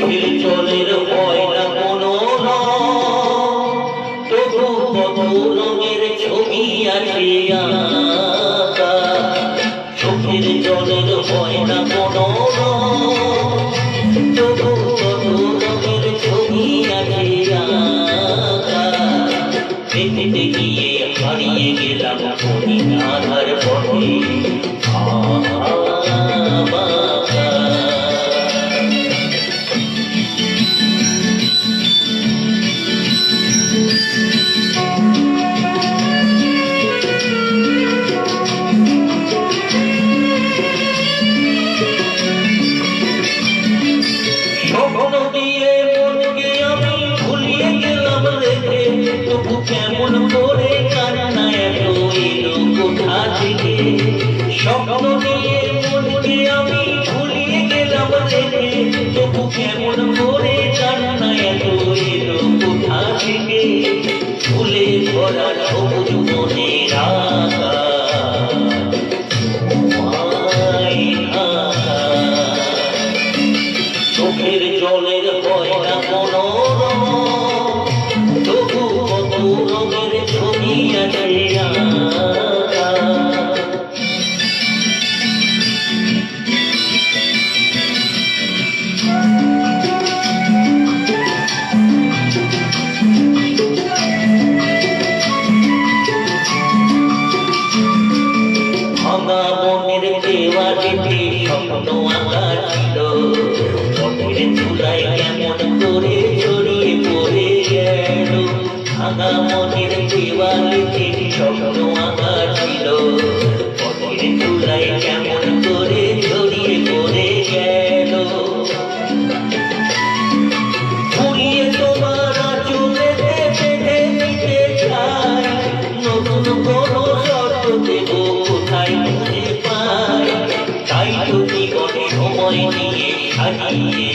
চোখের জলের হয় না কোনো তবু কত রঙের ছবি আছে আঁকা। চোখের জলের হয় না কোনো তবু কত রঙের ছবি আছে আঁকা। দেখতে গিয়ে হারিয়ে গেলাম আধার পথে স্বপ্ন দিয়ে মনকে আমি ভুলিয়ে গেলাম রেখে, তবু কেমন করে কান্না এত এলো কোথা থেকে। স্বপ্ন দিয়ে মনকে আমি ভুলিয়ে গেলাম রেখে, তবু কেমন করে কান্না এত এলো কোথা থেকে। ফুলে ভরা সবুজ মনের চোখের জলের হয় না কোনো তবু কত রঙের ছবি আছে আঁকা। ভাঙা মনের দেওয়ালিতে স্বপ্ন আঁকা ছিল, পথের চূড়ায় কেমন করে ছড়িয়ে পড়ে গেল। ভাঙা মনের দেওয়ালিতে স্বপ্ন আঁকা ছিল, পথের চূড়ায় কেমন করে ছড়িয়ে পড়ে গেল। ঘুরিয়ে তোমার আঁচলেতে বেঁধে দিতে চাই, নতুন কোনো শর্ত দেব কোথায় খুঁজে পাই। তাই তো জীবনে সময় নিয়ে সাজিয়ে